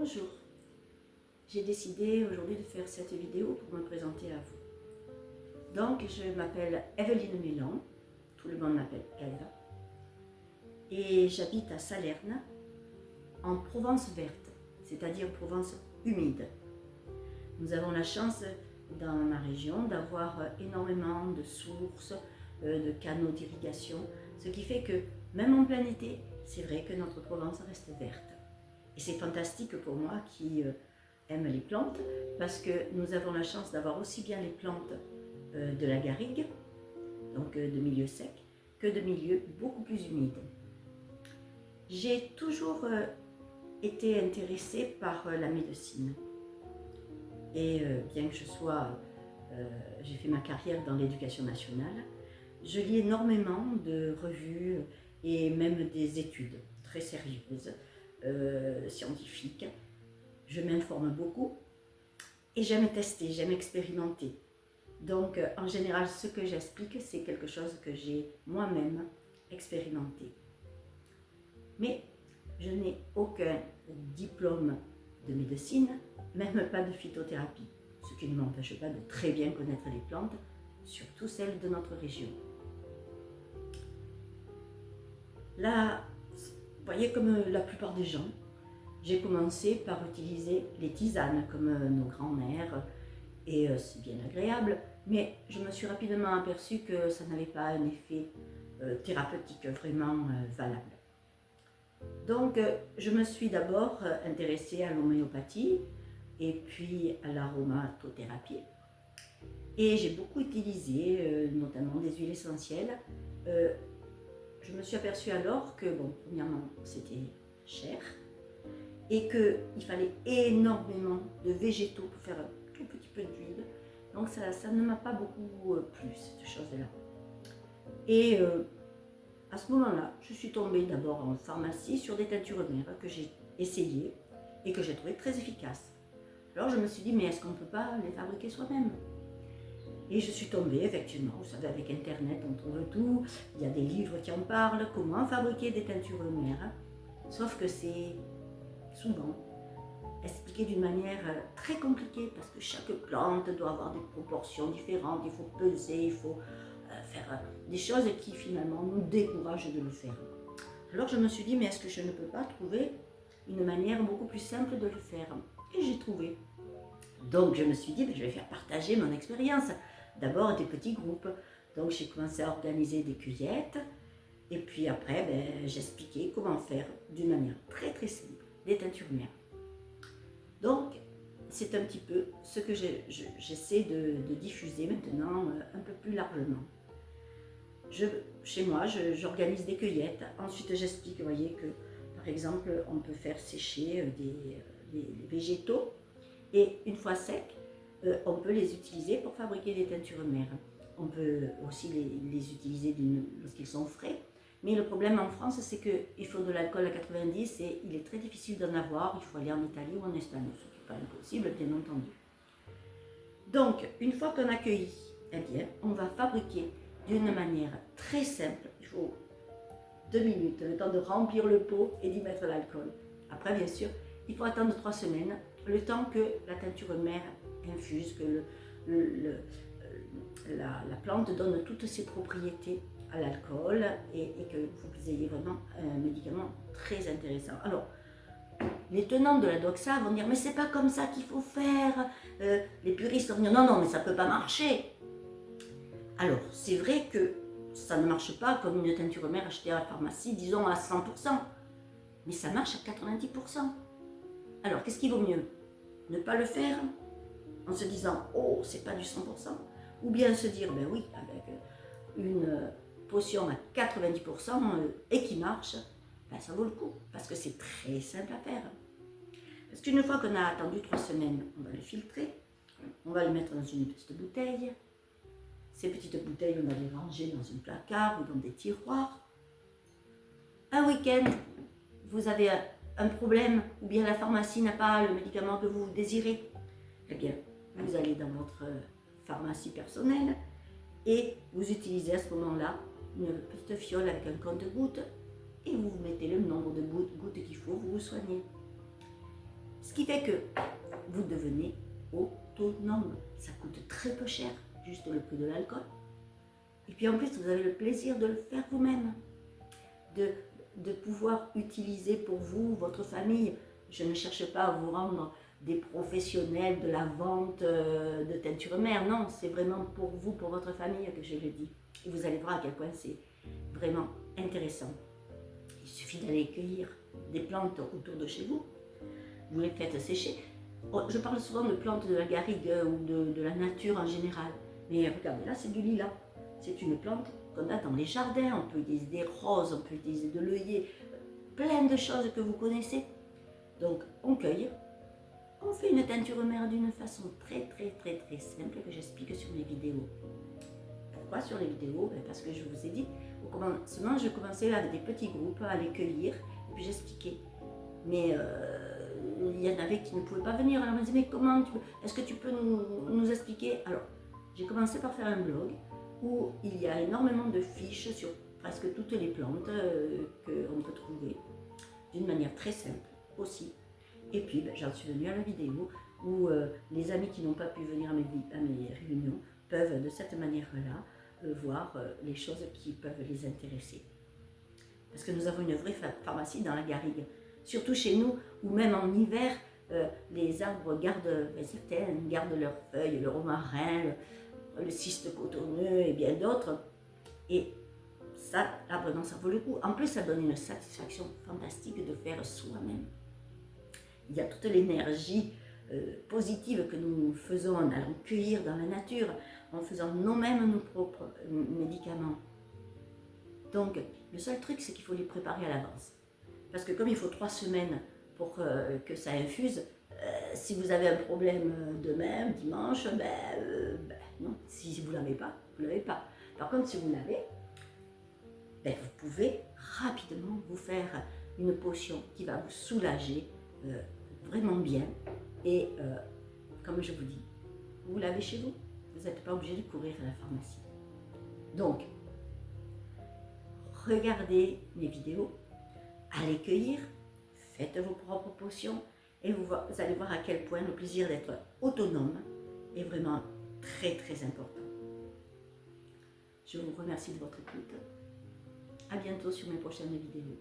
Bonjour, j'ai décidé aujourd'hui de faire cette vidéo pour me présenter à vous. Donc, je m'appelle Evelyne Mélan, tout le monde m'appelle Eva, et j'habite à Salerne, en Provence verte, c'est-à-dire Provence humide. Nous avons la chance dans ma région d'avoir énormément de sources, de canaux d'irrigation, ce qui fait que même en plein été, c'est vrai que notre Provence reste verte. Et c'est fantastique pour moi qui aime les plantes, parce que nous avons la chance d'avoir aussi bien les plantes de la garrigue, donc de milieux secs, que de milieux beaucoup plus humides. J'ai toujours été intéressée par la médecine. Et bien que j'ai fait ma carrière dans l'éducation nationale, je lis énormément de revues et même des études très sérieuses, scientifiques. Je m'informe beaucoup et j'aime tester, j'aime expérimenter. Donc en général, ce que j'explique, c'est quelque chose que j'ai moi-même expérimenté. Mais je n'ai aucun diplôme de médecine, même pas de phytothérapie, ce qui ne m'empêche pas de très bien connaître les plantes, surtout celles de notre région. Là, vous voyez, comme la plupart des gens, j'ai commencé par utiliser les tisanes comme nos grands-mères, et c'est bien agréable, mais je me suis rapidement aperçue que ça n'avait pas un effet thérapeutique vraiment valable. Donc je me suis d'abord intéressée à l'homéopathie et puis à l'aromatothérapie. Et j'ai beaucoup utilisé notamment des huiles essentielles. Je me suis aperçue alors que, bon, premièrement, c'était cher et qu'il fallait énormément de végétaux pour faire un tout petit peu d'huile. Donc ça ne m'a pas beaucoup plu, cette chose-là. Et à ce moment-là, je suis tombée d'abord en pharmacie sur des teintures mères que j'ai essayées et que j'ai trouvées très efficaces. Alors je me suis dit, mais est-ce qu'on ne peut pas les fabriquer soi-même? Et je suis tombée, effectivement, vous savez, avec Internet, on trouve tout, il y a des livres qui en parlent, comment fabriquer des teintures mères. Sauf que c'est souvent expliqué d'une manière très compliquée, parce que chaque plante doit avoir des proportions différentes, il faut peser, il faut faire des choses qui finalement nous découragent de le faire. Alors je me suis dit, mais est-ce que je ne peux pas trouver une manière beaucoup plus simple de le faire? Et j'ai trouvé. Donc je me suis dit, je vais faire partager mon expérience. D'abord des petits groupes. Donc j'ai commencé à organiser des cueillettes. Et puis après, j'expliquais comment faire d'une manière très très simple des teintures mères. Donc c'est un petit peu ce que j'essaie de diffuser maintenant un peu plus largement. Chez moi, j'organise des cueillettes. Ensuite j'explique, vous voyez, que par exemple on peut faire sécher des végétaux. Et une fois secs, on peut les utiliser pour fabriquer des teintures mères. On peut aussi les utiliser lorsqu'ils sont frais. Mais le problème en France, c'est qu'il faut de l'alcool à 90 et il est très difficile d'en avoir. Il faut aller en Italie ou en Espagne, ce qui n'est pas impossible, bien entendu. Donc, une fois qu'on a cueilli, eh bien, on va fabriquer d'une manière très simple. Il faut 2 minutes, le temps de remplir le pot et d'y mettre l'alcool. Après, bien sûr, il faut attendre 3 semaines, le temps que la teinture mère infuse, que la plante donne toutes ses propriétés à l'alcool et que vous ayez vraiment un médicament très intéressant. Alors, les tenants de la doxa vont dire, mais c'est pas comme ça qu'il faut faire. Les puristes vont dire, non, non, mais ça peut pas marcher. Alors, c'est vrai que ça ne marche pas comme une teinture mère achetée à la pharmacie, disons à 100%, mais ça marche à 90%. Alors, qu'est-ce qui vaut mieux? Ne pas le faire en se disant, oh, c'est pas du 100%, ou bien se dire, ben oui, avec une potion à 90% et qui marche, ben ça vaut le coup, parce que c'est très simple à faire. Parce qu'une fois qu'on a attendu 3 semaines, on va le filtrer, on va le mettre dans une petite bouteille. Ces petites bouteilles, on va les ranger dans un placard ou dans des tiroirs. Un week-end, vous avez un problème, ou bien la pharmacie n'a pas le médicament que vous désirez, eh bien, vous allez dans votre pharmacie personnelle et vous utilisez à ce moment-là une petite fiole avec un compte-gouttes et vous mettez le nombre de gouttes qu'il faut, vous vous soignez. Ce qui fait que vous devenez autonome. Ça coûte très peu cher, juste le prix de l'alcool. Et puis en plus, vous avez le plaisir de le faire vous-même, de pouvoir utiliser pour vous, votre famille. Je ne cherche pas à vous rendre des professionnels de la vente de teinture mère, non, c'est vraiment pour vous, pour votre famille que je le dis. Et vous allez voir à quel point c'est vraiment intéressant. Il suffit d'aller cueillir des plantes autour de chez vous, vous les faites sécher. Je parle souvent de plantes de la garrigue ou de la nature en général, mais regardez, là c'est du lilas. C'est une plante qu'on a dans les jardins, on peut utiliser des roses, on peut utiliser de l'œillet, plein de choses que vous connaissez. Donc on cueille, on fait une teinture mère d'une façon très simple que j'explique sur mes vidéos. Pourquoi sur les vidéos? Parce que je vous ai dit, au commencement je commençais avec des petits groupes à les cueillir et puis j'expliquais. Mais il y en avait qui ne pouvaient pas venir, alors on me disait mais comment est-ce que tu peux nous expliquer? Alors j'ai commencé par faire un blog où il y a énormément de fiches sur presque toutes les plantes qu'on peut trouver d'une manière très simple aussi. Et puis j'en suis venue à la vidéo où les amis qui n'ont pas pu venir à mes réunions peuvent de cette manière-là voir les choses qui peuvent les intéresser. Parce que nous avons une vraie pharmacie dans la garrigue. Surtout chez nous, où même en hiver, les arbres gardent, certains gardent leurs feuilles, le romarin, le cyste cotonneux et bien d'autres. Et ça, là vraiment, ça vaut le coup. En plus, ça donne une satisfaction fantastique de faire soi-même. Il y a toute l'énergie positive que nous faisons en allant cueillir dans la nature, en faisant nous-mêmes nos propres médicaments. Donc, le seul truc, c'est qu'il faut les préparer à l'avance. Parce que comme il faut 3 semaines pour que ça infuse, si vous avez un problème demain, dimanche, non, si vous ne l'avez pas, vous ne l'avez pas. Par contre, si vous l'avez, vous pouvez rapidement vous faire une potion qui va vous soulager vraiment bien. Et comme je vous dis, vous l'avez chez vous, vous n'êtes pas obligé de courir à la pharmacie. Donc, regardez mes vidéos, allez cueillir, faites vos propres potions et vous allez voir à quel point le plaisir d'être autonome est vraiment très important. Je vous remercie de votre écoute. À bientôt sur mes prochaines vidéos.